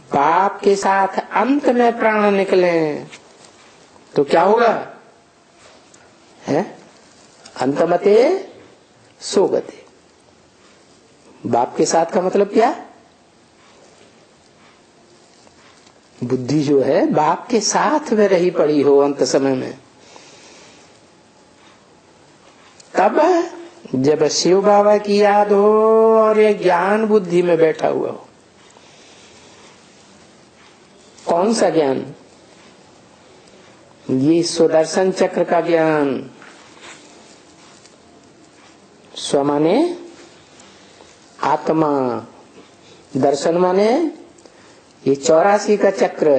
बाप के साथ अंत में प्राण निकले तो क्या होगा? है अंतमते सोगते। बाप के साथ का मतलब क्या? बुद्धि जो है बाप के साथ में रही पड़ी हो अंत समय में, तब जब शिव बाबा की याद हो और ये ज्ञान बुद्धि में बैठा हुआ हो। कौन सा ज्ञान? ये सुदर्शन चक्र का ज्ञान। स्व माने आत्मा, दर्शन माने ये 84 का चक्र।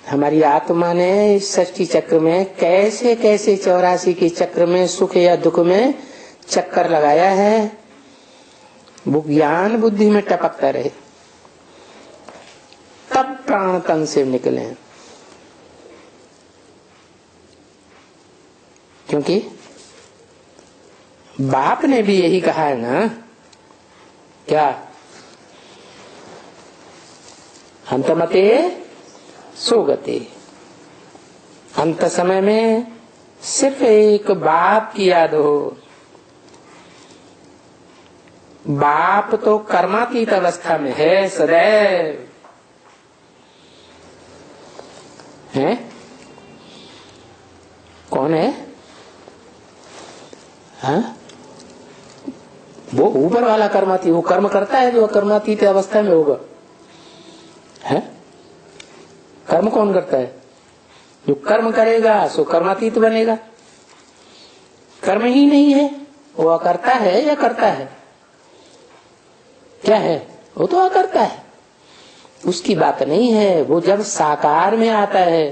हमारी आत्मा ने इस सृष्टि चक्र में कैसे कैसे 84 के चक्र में सुख या दुख में चक्कर लगाया है, वो ज्ञान बुद्धि में टपकता रहे, तब प्राण तन से निकले। क्योंकि बाप ने भी यही कहा है ना, क्या? अंतमते सोगते। अंत समय में सिर्फ एक बाप की याद हो। बाप तो कर्मातीत अवस्था में है सदैव, है? कौन है? हाँ? वो ऊपर वाला कर्मातीत, वो कर्म करता है जो कर्मातीत अवस्था में होगा, है? कर्म कौन करता है? जो कर्म करेगा सो कर्मातीत बनेगा। कर्म ही नहीं है, वो अकर्ता है या करता है? क्या है? वो तो अकर्ता है, उसकी बात नहीं है। वो जब साकार में आता है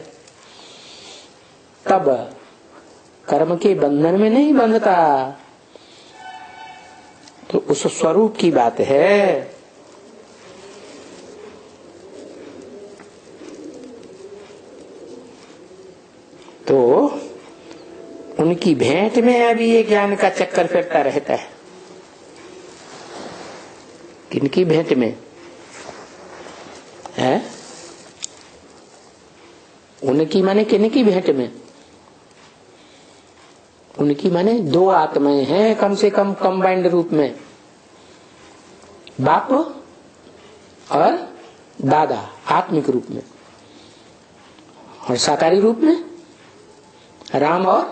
तब कर्म के बंधन में नहीं बंधता, तो उस स्वरूप की बात है। तो उनकी भेंट में अभी ये ज्ञान का चक्कर फिरता रहता है। किनकी भेंट में है? उनकी माने किनकी भेंट में? उनकी माने दो आत्माएं हैं कम से कम कंबाइंड रूप में, बाप और दादा आत्मिक रूप में, और साकारी रूप में राम और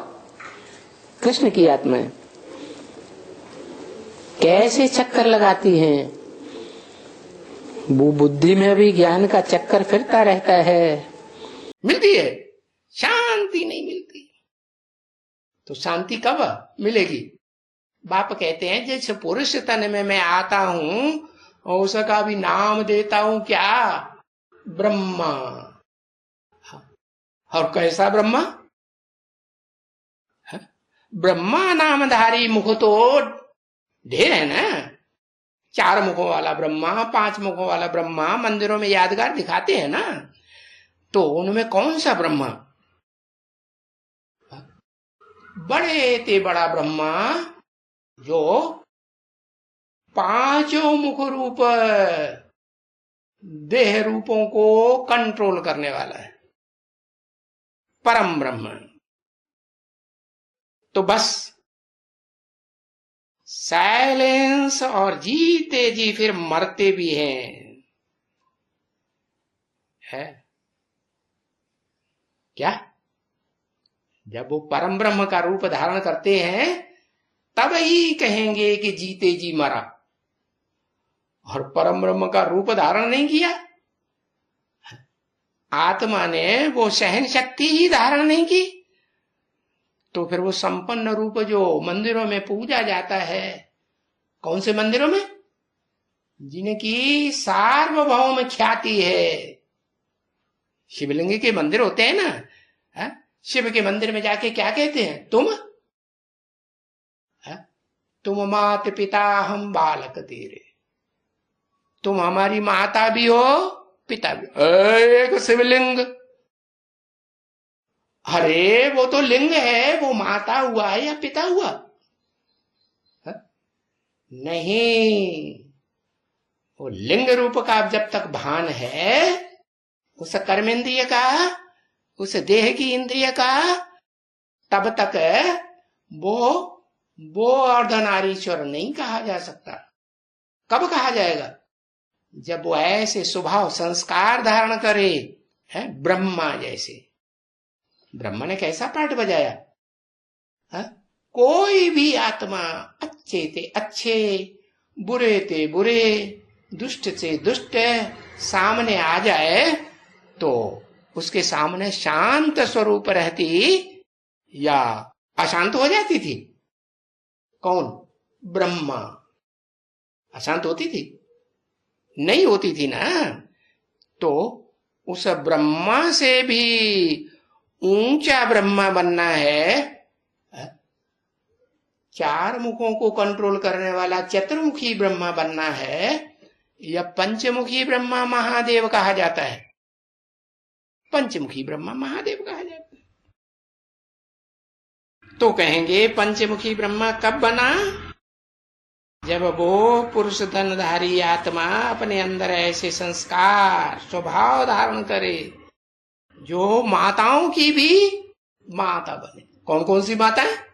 कृष्ण की आत्माएं। कैसे चक्कर लगाती हैं? वो बुद्धि में भी ज्ञान का चक्कर फिरता रहता है। मिलती है, शांति नहीं मिलती। तो शांति कब मिलेगी? बाप कहते हैं जैसे पुरुष तन में मैं आता हूं और उसका भी नाम देता हूं, क्या? ब्रह्मा। और कैसा ब्रह्मा? ब्रह्मा नामधारी मुख तो ढेर है ना। 4 मुखों वाला ब्रह्मा, 5 मुखों वाला ब्रह्मा मंदिरों में यादगार दिखाते हैं ना। तो उनमें कौन सा ब्रह्मा? बड़े ते बड़ा ब्रह्मा जो 5 मुख रूप देह रूपों को कंट्रोल करने वाला है, परम ब्रह्म। तो बस साइलेंस और जीते जी फिर मरते भी हैं, है क्या? जब वो परम ब्रह्म का रूप धारण करते हैं तब ही कहेंगे कि जीते जी मरा। और परम ब्रह्म का रूप धारण नहीं किया, आत्मा ने वो सहन शक्ति ही धारण नहीं की, तो फिर वो संपन्न रूप जो मंदिरों में पूजा जाता है, कौन से मंदिरों में? जिनकी सार्वभौम ख्याति है। शिवलिंग के मंदिर होते हैं ना, है? शिव के मंदिर में जाके क्या कहते हैं? तुम मात पिता हम बालक तेरे, तुम हमारी माता भी हो पिता भी। एक शिवलिंग, अरे वो तो लिंग है, वो माता हुआ है या पिता हुआ? नहीं, वो लिंग रूप का जब तक भान है, उस कर्मेंद्रिय का, उस देह की इंद्रिय का, तब तक वो अर्धनारीश्वर नहीं कहा जा सकता। कब कहा जाएगा? जब वो ऐसे स्वभाव संस्कार धारण करे, है ब्रह्मा जैसे। ब्रह्मा ने कैसा पाठ बजाया? है? कोई भी आत्मा अच्छे थे अच्छे, बुरे थे बुरे, दुष्ट से दुष्ट सामने आ जाए तो उसके सामने शांत स्वरूप रहती या अशांत हो जाती थी? कौन? ब्रह्मा। अशांत होती थी? नहीं होती थी ना। तो उस ब्रह्मा से भी ऊंचा ब्रह्मा बनना है, चार मुखों को कंट्रोल करने वाला चतुर्मुखी ब्रह्मा बनना है, या पंचमुखी ब्रह्मा महादेव कहा जाता है? पंचमुखी ब्रह्मा महादेव कहा जाता है। तो कहेंगे पंचमुखी ब्रह्मा कब बना? जब वो पुरुष धनधारी आत्मा अपने अंदर ऐसे संस्कार स्वभाव धारण करे जो माताओं की भी माता बने। कौन कौन सी माता है?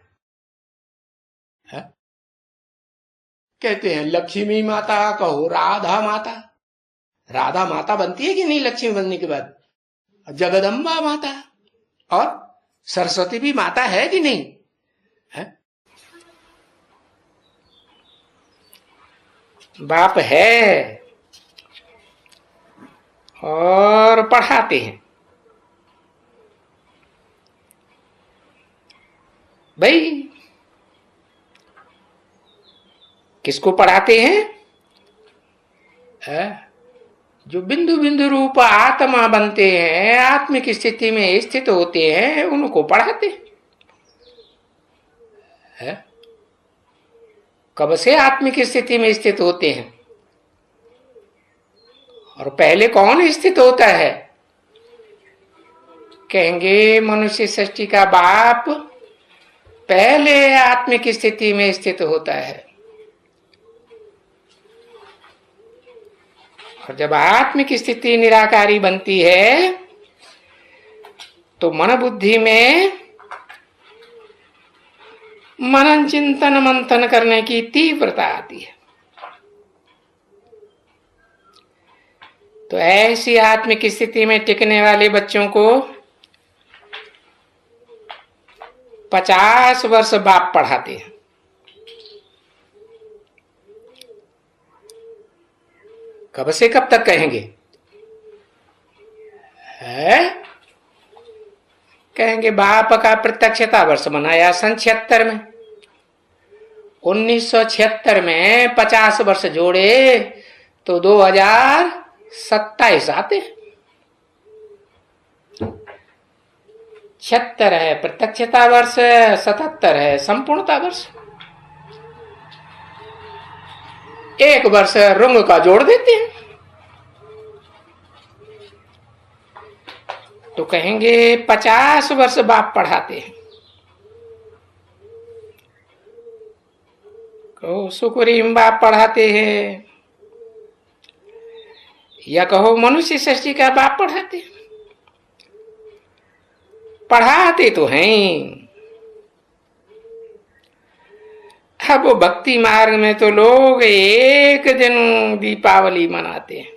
कहते हैं लक्ष्मी माता, कहो राधा माता। राधा माता बनती है कि नहीं लक्ष्मी बनने के बाद? जगदम्बा माता। और सरस्वती भी माता है कि नहीं है? बाप है और पढ़ाते हैं। भाई किसको पढ़ाते हैं? जो बिंदु बिंदु रूप आत्मा बनते हैं, आत्मिक स्थिति में स्थित होते हैं, उनको पढ़ाते हैं। कब से आत्मिक स्थिति में स्थित होते हैं? और पहले कौन स्थित होता है? कहेंगे मनुष्य सृष्टि का बाप पहले आत्मिक स्थिति में स्थित होता है। और जब आत्मिक स्थिति निराकारी बनती है तो मन बुद्धि में मनन चिंतन मंथन करने की तीव्रता आती है। तो ऐसी आत्मिक स्थिति में टिकने वाले बच्चों को 50 वर्ष बाप पढ़ाते हैं। कब से कब तक कहेंगे? कहेंगे बाप का प्रत्यक्षता वर्ष मनाया सन 76 में। 1976 में 50 वर्ष जोड़े तो 2027 आते। 76 है प्रत्यक्षता वर्ष, 77 है संपूर्णता वर्ष। एक वर्ष रुंग का जोड़ देते हैं तो कहेंगे 50 वर्ष बाप पढ़ाते हैं। कहो सुकुरीम बाप पढ़ाते हैं, या कहो मनुष्य सृष्टि का बाप पढ़ाते हैं। पढ़ाते तो हैं। अब वो भक्ति मार्ग में तो लोग एक दिन दीपावली मनाते हैं,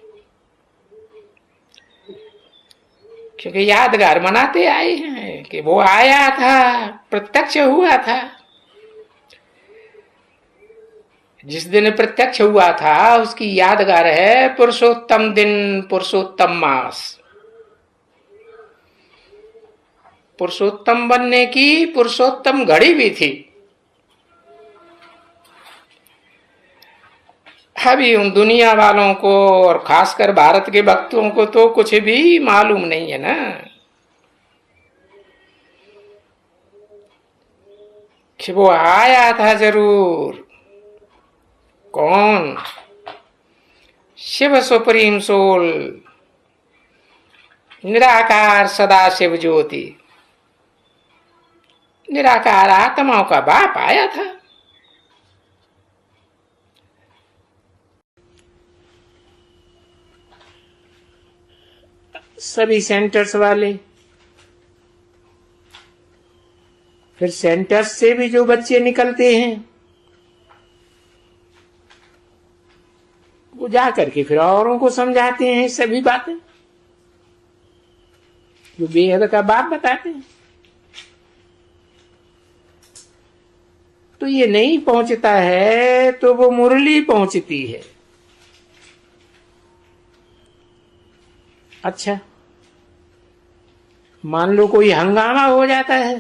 क्योंकि यादगार मनाते आए हैं कि वो आया था, प्रत्यक्ष हुआ था। जिस दिन प्रत्यक्ष हुआ था उसकी यादगार है पुरुषोत्तम दिन, पुरुषोत्तम मास। पुरुषोत्तम बनने की पुरुषोत्तम घड़ी भी थी। अभी उन दुनिया वालों को और खासकर भारत के भक्तों को तो कुछ भी मालूम नहीं है ना कि वो आया था जरूर। कौन? शिव सुप्रीम सोल, निराकार सदाशिव ज्योति, निराकार आत्माओं का बाप आया था। सभी सेंटर्स वाले। फिर सेंटर्स से भी जो बच्चे निकलते हैं वो जा करके फिर औरों को समझाते हैं सभी बातें जो बेहद का बाप बताते हैं। तो ये नहीं पहुंचता है तो वो मुरली पहुंचती है। अच्छा, मान लो कोई हंगामा हो जाता है,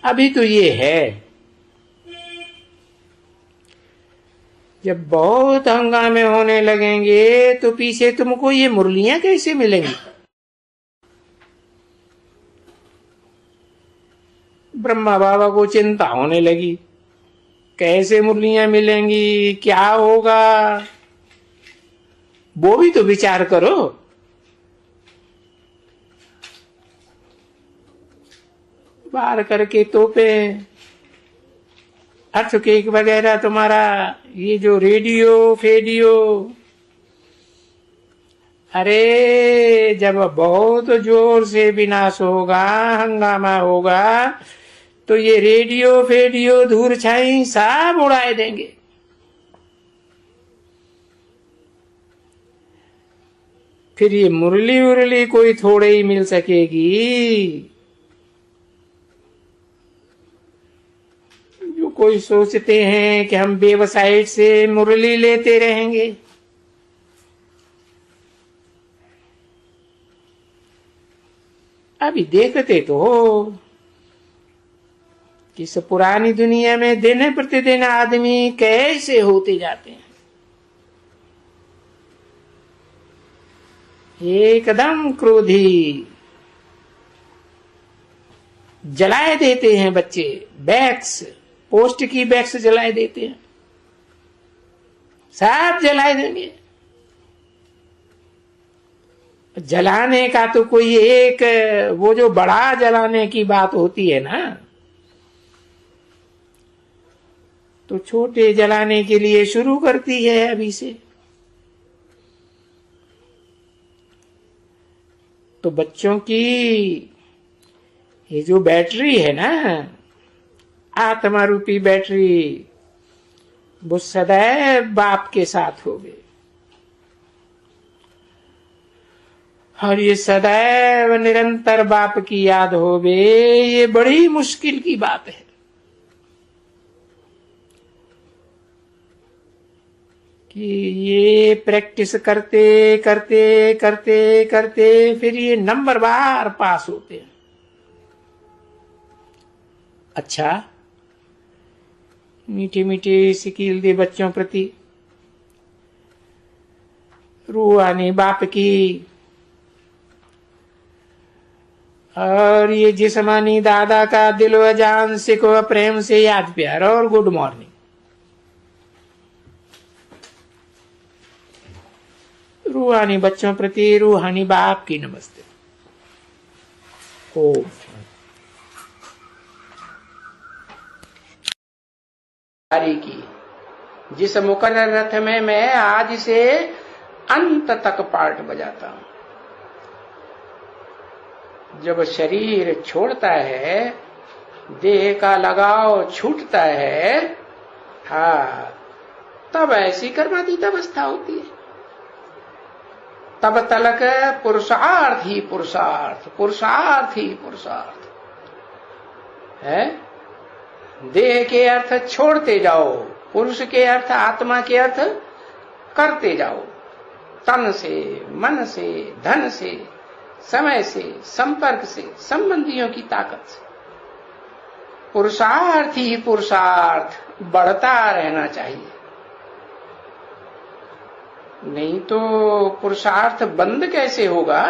अभी तो ये है, जब बहुत हंगामे होने लगेंगे तो पीछे तुमको ये मुरलियां कैसे मिलेंगी? ब्रह्मा बाबा को चिंता होने लगी, कैसे मुरलियां मिलेंगी, क्या होगा? वो भी तो विचार करो। बार करके तोपे अर्थक्वेक वगैरह, तुम्हारा ये जो रेडियो फेडियो, अरे जब बहुत जोर से विनाश होगा, हंगामा होगा, तो ये रेडियो फेडियो धूल छाई सब उड़ाए देंगे। फिर ये मुरली उरली कोई थोड़े ही मिल सकेगी। जो कोई सोचते हैं कि हम वेबसाइट से मुरली लेते रहेंगे, अभी देखते तो हो कि इस पुरानी दुनिया में दिन प्रतिदिन आदमी कैसे होते जाते हैं, एकदम क्रोधी। जलाए देते हैं बच्चे बैग्स, पोस्ट की बैग्स जलाए देते हैं, सब जलाए देंगे। जलाने का तो कोई एक, वो जो बड़ा जलाने की बात होती है ना, तो छोटे जलाने के लिए शुरू करती है अभी से। तो बच्चों की ये जो बैटरी है ना, आत्मा रूपी बैटरी, वो सदैव बाप के साथ होगी, और ये सदैव निरंतर बाप की याद होवे। ये बड़ी मुश्किल की बात है। कि ये प्रैक्टिस करते करते करते करते फिर ये नंबर बार पास होते हैं। अच्छा, मीठी मीठी सिकील दे बच्चों प्रति, रूहानी बाप की, और ये जिस्मानी दादा का दिलो जान से को प्रेम से याद प्यार और गुड मॉर्निंग। रूहानी बच्चों प्रति रूहानी बाप की नमस्ते। ओम की जिस मुकर्रर रथ में मैं आज से अंत तक पार्ट बजाता हूं, जब शरीर छोड़ता है, देह का लगाव छूटता है, हाँ, तब ऐसी कर्मातीत अवस्था होती है। तब तलक पुरुषार्थ ही पुरुषार्थ, पुरुषार्थ ही पुरुषार्थ है। देह के अर्थ छोड़ते जाओ, पुरुष के अर्थ, आत्मा के अर्थ करते जाओ, तन से, मन से, धन से, समय से, संपर्क से, संबंधियों की ताकत से। पुरुषार्थ ही पुरुषार्थ बढ़ता रहना चाहिए, नहीं तो पुरुषार्थ बंद कैसे होगा?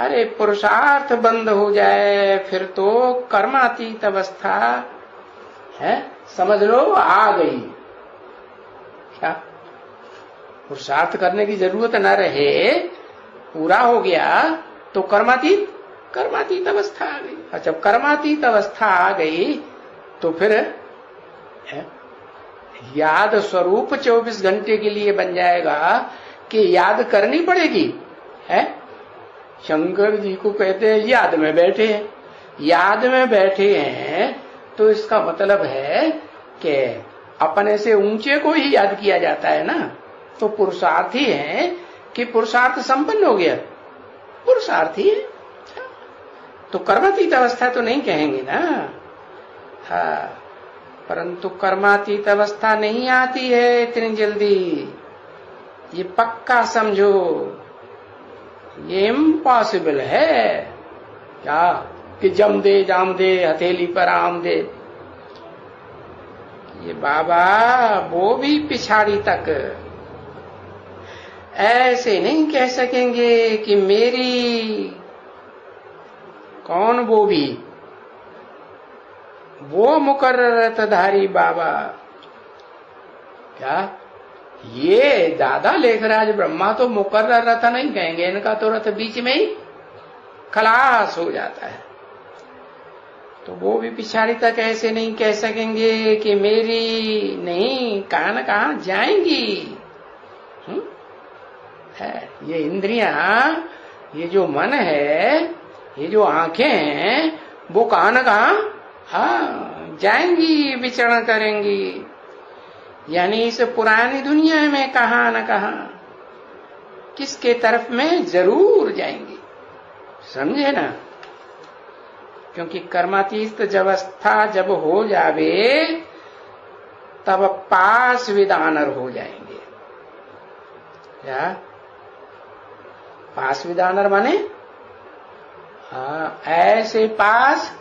अरे पुरुषार्थ बंद हो जाए फिर तो कर्मातीत अवस्था है, समझ लो आ गई। क्या पुरुषार्थ करने की जरूरत न रहे, पूरा हो गया तो कर्मातीत अवस्था आ गई। जब कर्मातीत अवस्था आ गई तो फिर याद स्वरूप 24 घंटे के लिए बन जाएगा कि याद करनी पड़ेगी, है? शंकर जी को कहते हैं याद में बैठे हैं। याद में बैठे हैं तो इसका मतलब है कि अपने से ऊंचे को ही याद किया जाता है ना। तो पुरुषार्थी है कि पुरुषार्थ संपन्न हो गया, पुरुषार्थी है। तो कर्मातीत अवस्था तो नहीं कहेंगे ना। हाँ, परंतु कर्मातीत अवस्था नहीं आती है इतनी जल्दी, ये पक्का समझो। ये इम्पॉसिबल है क्या कि जम दे जाम दे हथेली पर आम दे। ये बाबा वो भी पिछाड़ी तक ऐसे नहीं कह सकेंगे कि मेरी कौन वो भी, वो मुकर्ररतधारी बाबा। क्या ये दादा लेखराज ब्रह्मा तो मुकर्रर रथ नहीं कहेंगे, इनका तो रथ बीच में ही खलास हो जाता है। तो वो भी पिछाड़ी तक ऐसे नहीं कह सकेंगे कि मेरी नहीं, कहां न कहां जाएंगी। है ये इंद्रियां, ये जो मन है, ये जो आंखें हैं, वो कहां न कहां हाँ जाएंगी, विचरण करेंगी। यानी इस पुरानी दुनिया में कहां न कहां किसके तरफ में जरूर जाएंगी, समझे ना। क्योंकि कर्मातीत अवस्था जब हो जावे तब पास विदानर हो जाएंगे। क्या पास विदानर माने? हाँ, ऐसे पास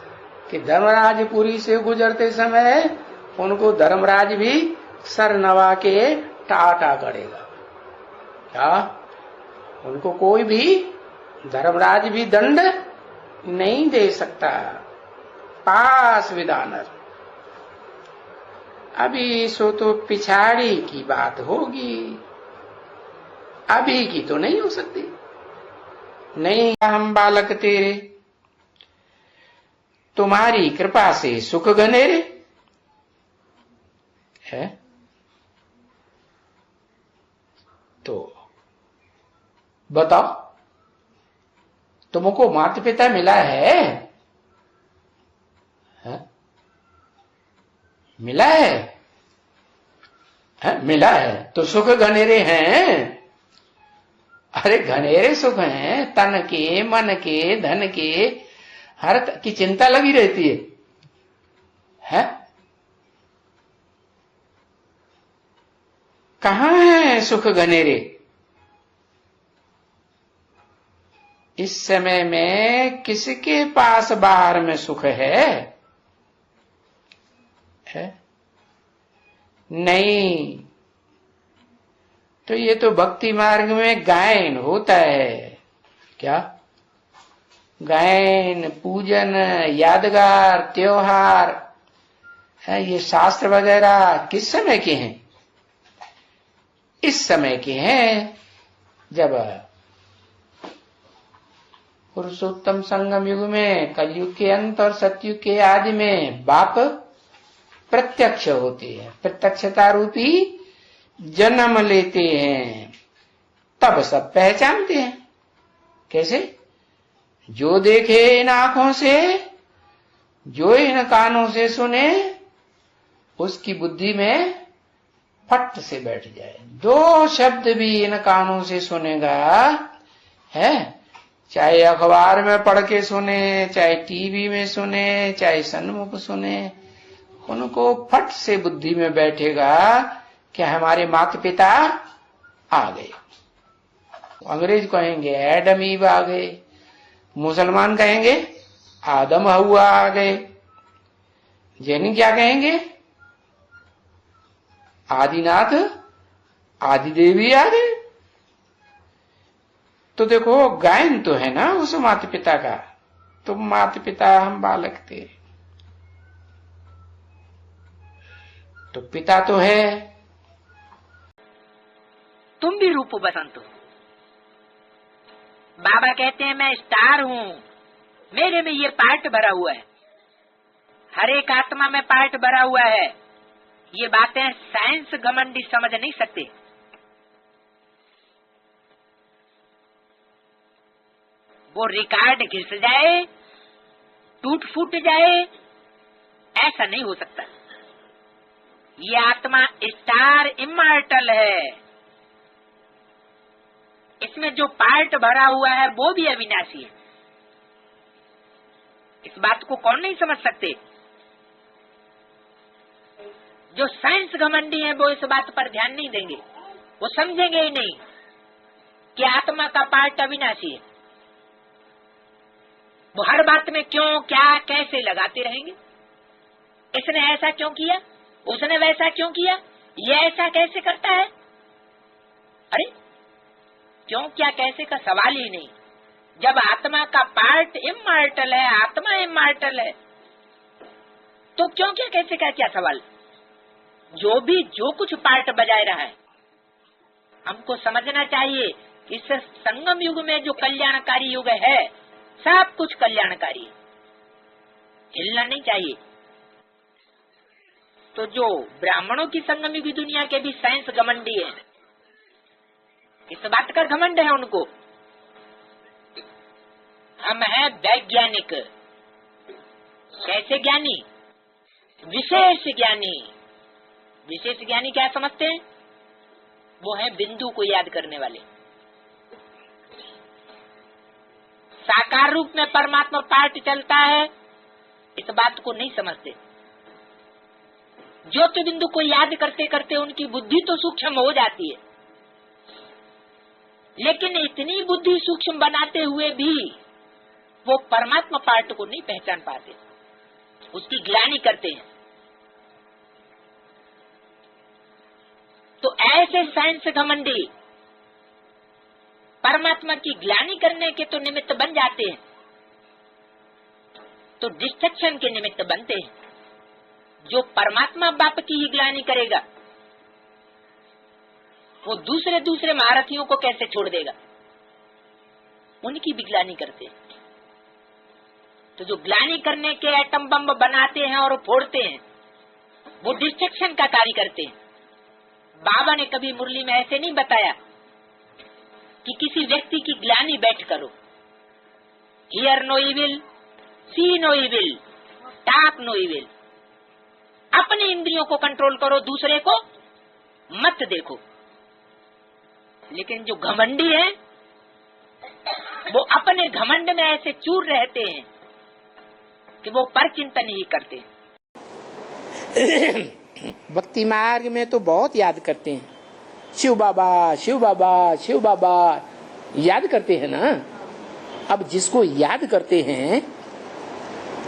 कि धर्मराजपुरी से गुजरते समय उनको धर्मराज भी सर नवा के टाटा करेगा। क्या उनको कोई भी धर्मराज भी दंड नहीं दे सकता। पास विदानर। अभी सो तो पिछाड़ी की बात होगी, अभी की तो नहीं हो सकती। नहीं हम बालक तेरे, तुम्हारी कृपा से सुख घनेरे है। तो बताओ, तुमको माता पिता मिला है? मिला है? मिला है तो सुख घनेरे हैं। अरे घनेरे सुख हैं, तन के, मन के, धन के, हर की चिंता लगी रहती है? कहां है सुख घनेरे? इस समय में किसके पास बाहर में सुख है? नहीं। तो ये तो भक्ति मार्ग में गायन होता है। क्या गायन, पूजन, यादगार, त्योहार है, ये शास्त्र वगैरह किस समय के हैं? इस समय के हैं जब पुरुषोत्तम संगम युग में, कलयुग के अंत और सतयुग के आदि में बाप प्रत्यक्ष होते हैं, प्रत्यक्षता रूपी जन्म लेते हैं, तब सब पहचानते हैं। कैसे? जो देखे इन आंखों से, जो इन कानों से सुने, उसकी बुद्धि में फट से बैठ जाए। दो शब्द भी इन कानों से सुनेगा, है, चाहे अखबार में पढ़ के सुने, चाहे टीवी में सुने, चाहे सन्मुख सुने, उनको फट से बुद्धि में बैठेगा कि हमारे माता पिता आ गए। अंग्रेज कहेंगे एडम ईव आ गए, मुसलमान कहेंगे आदम हवा आ गए, जैनी क्या कहेंगे आदिनाथ आदि देवी आ गए। तो देखो गायन तो है ना उस माता पिता का, तुम माता पिता हम बालक थे, तो पिता तो है। तुम भी रूप बसंत हो। बाबा कहते हैं मैं स्टार हूँ, मेरे में ये पार्ट भरा हुआ है, हर एक आत्मा में पार्ट भरा हुआ है। ये बातें साइंस घमंडी समझ नहीं सकते। वो रिकॉर्ड घिस जाए, टूट फूट जाए, ऐसा नहीं हो सकता। ये आत्मा स्टार इमॉर्टल है, इसमें जो पार्ट भरा हुआ है वो भी अविनाशी है। इस बात को कौन नहीं समझ सकते? जो साइंस घमंडी है वो इस बात पर ध्यान नहीं देंगे, वो समझेंगे ही नहीं कि आत्मा का पार्ट अविनाशी है। वो हर बात में क्यों, क्या, कैसे लगाते रहेंगे। इसने ऐसा क्यों किया, उसने वैसा क्यों किया, ये ऐसा कैसे करता है। अरे क्यों, क्या, कैसे का सवाल ही नहीं। जब आत्मा का पार्ट इमॉर्टल है, आत्मा इमॉर्टल है, तो क्यों, क्या, कैसे का क्या सवाल। जो कुछ पार्ट बजाय रहा है, हमको समझना चाहिए कि इस संगम युग में जो कल्याणकारी युग है, सब कुछ कल्याणकारी है, हिलना नहीं चाहिए। तो जो ब्राह्मणों की संगम युगी दुनिया के भी साइंस घमंडी है, इस बात का घमंड है उनको। हम हैं वैज्ञानिक। कैसे ज्ञानी? विशेष ज्ञानी। विशेष ज्ञानी क्या समझते हैं? वो है बिंदु को याद करने वाले। साकार रूप में परमात्मा पार्ट चलता है, इस बात को नहीं समझते। ज्योति बिंदु को याद करते करते उनकी बुद्धि तो सूक्ष्म हो जाती है, लेकिन इतनी बुद्धि सूक्ष्म बनाते हुए भी वो परमात्मा पार्ट को नहीं पहचान पाते, उसकी ग्लानि करते हैं। तो ऐसे साइंस घमंडी परमात्मा की ग्लानि करने के तो निमित्त बन जाते हैं, तो डिस्ट्रक्शन के निमित्त बनते हैं। जो परमात्मा बाप की ही ग्लानि करेगा, वो दूसरे महारथियों को कैसे छोड़ देगा, उनकी भी ग्लानि करते हैं। तो जो ग्लानि करने के एटम बम बनाते हैं और फोड़ते हैं, वो डिस्ट्रक्शन का कार्य करते हैं। बाबा ने कभी मुरली में ऐसे नहीं बताया कि किसी व्यक्ति की ग्लानि बैठ करो, hear no evil, see no evil, talk no evil. अपने इंद्रियों को कंट्रोल करो, दूसरे को मत देखो। लेकिन जो घमंडी है, वो अपने घमंड में ऐसे चूर रहते हैं कि वो पर चिंतन ही करते हैं। भक्ति मार्ग में तो बहुत याद करते हैं, शिव बाबा, शिव बाबा, शिव बाबा याद करते हैं ना। अब जिसको याद करते हैं,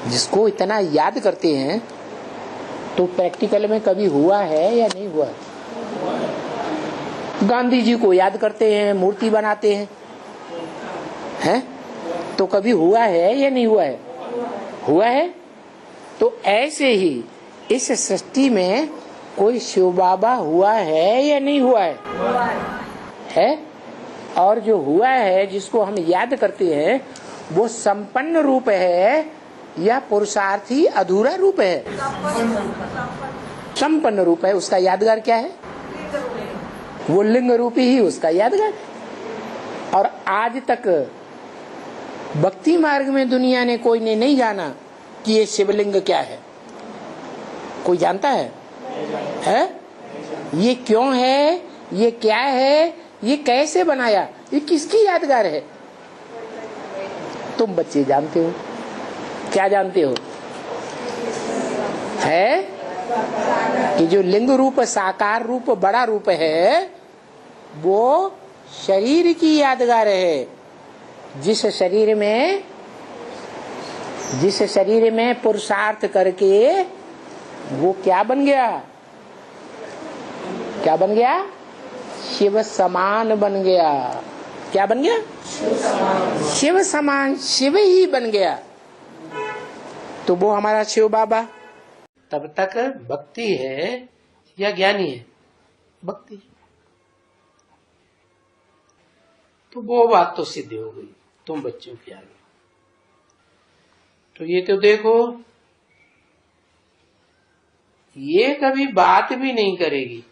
जिसको इतना याद करते हैं, तो प्रैक्टिकल में कभी हुआ है या नहीं हुआ? गांधी जी को याद करते हैं, मूर्ति बनाते हैं, हैं? तो कभी हुआ है या नहीं हुआ है? हुआ है। तो ऐसे ही इस सृष्टि में कोई शिव बाबा हुआ है या नहीं हुआ है? है। और जो हुआ है, जिसको हम याद करते हैं, वो संपन्न रूप है या पुरुषार्थी अधूरा रूप है? संपन्न रूप है। उसका यादगार क्या है? वो लिंग रूपी ही उसका यादगार। और आज तक भक्ति मार्ग में दुनिया ने कोई ने नहीं जाना कि ये शिवलिंग क्या है। कोई जानता है? है? ये क्यों है, ये क्या है, ये कैसे बनाया, ये किसकी यादगार है? तुम बच्चे जानते हो। क्या जानते हो? है कि जो लिंग रूप, साकार रूप, बड़ा रूप है, वो शरीर की यादगार है। जिस शरीर में पुरुषार्थ करके वो क्या बन गया? क्या बन गया? शिव समान बन गया। क्या बन गया? शिव समान, शिव ही बन गया। तो वो हमारा शिव बाबा। तब तक भक्ति है या ज्ञानी है? भक्ति। तो वो बात तो सिद्ध हो गई तुम बच्चों की आगे। तो ये तो देखो, ये कभी बात भी नहीं करेगी,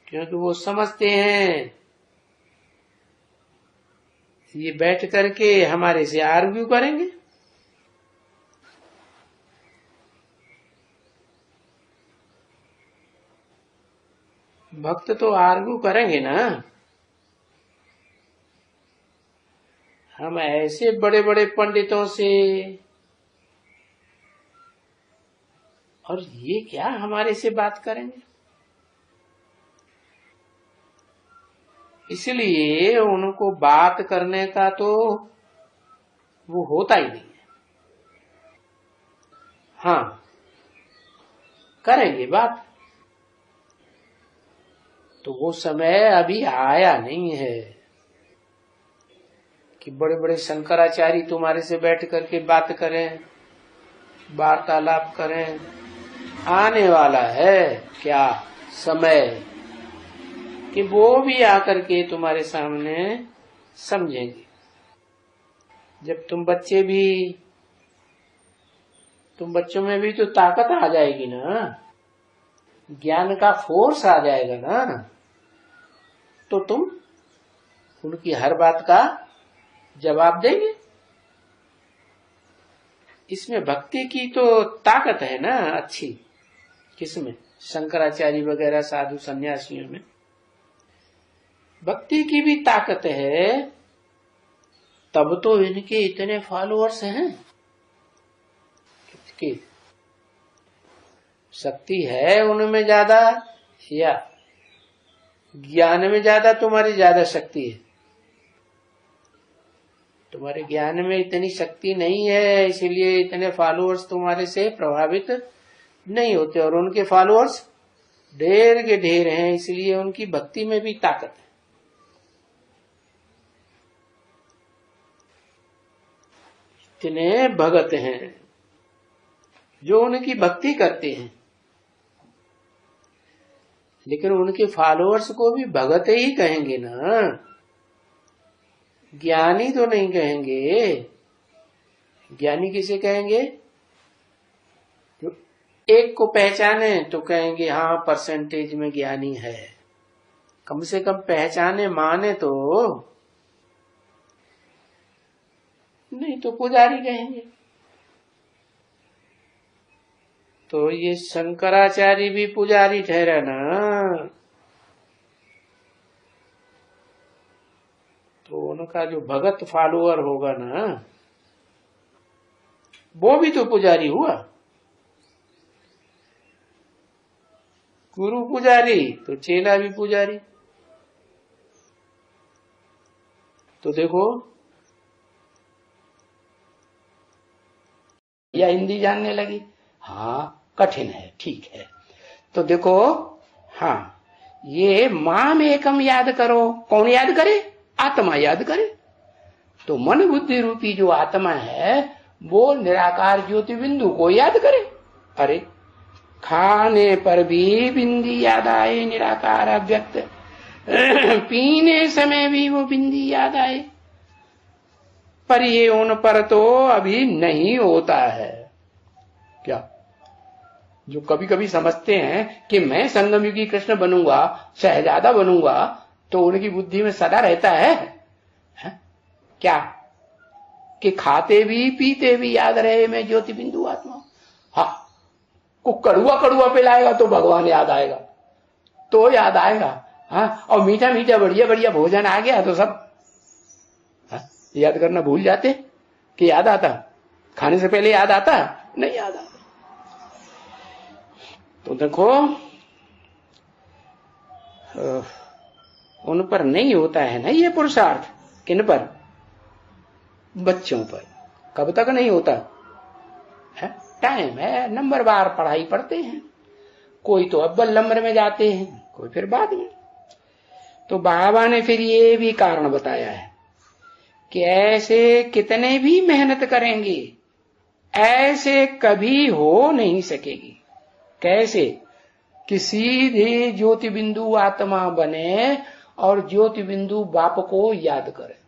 क्योंकि वो समझते हैं ये बैठ करके हमारे से आर्ग्यू करेंगे। भक्त तो आर्ग्यू करेंगे ना। हम ऐसे बड़े बड़े पंडितों से, और ये क्या हमारे से बात करेंगे? इसलिए उनको बात करने का तो वो होता ही नहीं है। हाँ, करेंगे बात, तो वो समय अभी आया नहीं है कि बड़े बड़े शंकराचार्य तुम्हारे से बैठ करके बात करें, वार्तालाप करें। आने वाला है क्या समय कि वो भी आकर के तुम्हारे सामने समझेंगे। जब तुम बच्चों में भी तो ताकत आ जाएगी ना, ज्ञान का फोर्स आ जाएगा ना, तो तुम उनकी हर बात का जवाब देंगे। इसमें भक्ति की तो ताकत है ना अच्छी। किसमें? शंकराचार्य वगैरह साधु सन्यासियों में भक्ति की भी ताकत है, तब तो इनके इतने फॉलोअर्स हैं। कि शक्ति है उनमें ज्यादा या ज्ञान में ज्यादा? तुम्हारी ज्यादा शक्ति है। तुम्हारे ज्ञान में इतनी शक्ति नहीं है, इसीलिए इतने फॉलोअर्स तुम्हारे से प्रभावित नहीं होते, और उनके फॉलोअर्स ढेर के ढेर हैं, इसलिए उनकी भक्ति में भी ताकत है। इतने भगत हैं जो उनकी भक्ति करते हैं, लेकिन उनके फॉलोअर्स को भी भगत ही कहेंगे ना, ज्ञानी तो नहीं कहेंगे। ज्ञानी किसे कहेंगे? जो एक को पहचाने तो कहेंगे हाँ परसेंटेज में ज्ञानी है, कम से कम पहचाने माने तो, नहीं तो पुजारी कहेंगे। तो ये शंकराचार्य भी पुजारी ठहरा ना, तो उनका जो भगत फॉलोअर होगा ना, वो भी तो पुजारी हुआ। गुरु पुजारी तो चेला भी पुजारी। तो देखो, या हिंदी जानने लगी, हाँ कठिन है, ठीक है। तो देखो, हाँ ये माम एकम याद करो। कौन याद करे? आत्मा याद करे। तो मन बुद्धि रूपी जो आत्मा है वो निराकार ज्योति बिंदु को याद करे। अरे खाने पर भी बिंदी याद आए, निराकार अव्यक्त। पीने समय भी वो बिंदी याद आए, पर ये उन पर तो अभी नहीं होता है। क्या? जो कभी कभी समझते हैं कि मैं संगम युगी कृष्ण बनूंगा, शहजादा बनूंगा, तो उनकी बुद्धि में सदा रहता है, क्या कि खाते भी पीते भी याद रहे मैं ज्योति बिंदु आत्मा। हाँ, को कड़ुआ कड़ुआ पिलाएगा तो भगवान याद आएगा, तो याद आएगा। हाँ, और मीठा मीठा बढ़िया बढ़िया भोजन आ गया तो सब याद करना भूल जाते कि याद आता? खाने से पहले याद आता? नहीं याद आता। तो देखो, उन पर नहीं होता है ना ये पुरुषार्थ। किन पर? बच्चों पर। कब तक नहीं होता है? टाइम है, नंबर बार पढ़ाई पढ़ते हैं, कोई तो अव्वल नंबर में जाते हैं, कोई फिर बाद में। तो बाबा ने फिर ये भी कारण बताया है कि ऐसे कितने भी मेहनत करेंगे, ऐसे कभी हो नहीं सकेगी। कैसे? कि सीधे ज्योति बिंदु आत्मा बने और ज्योति बिंदु बाप को याद करे।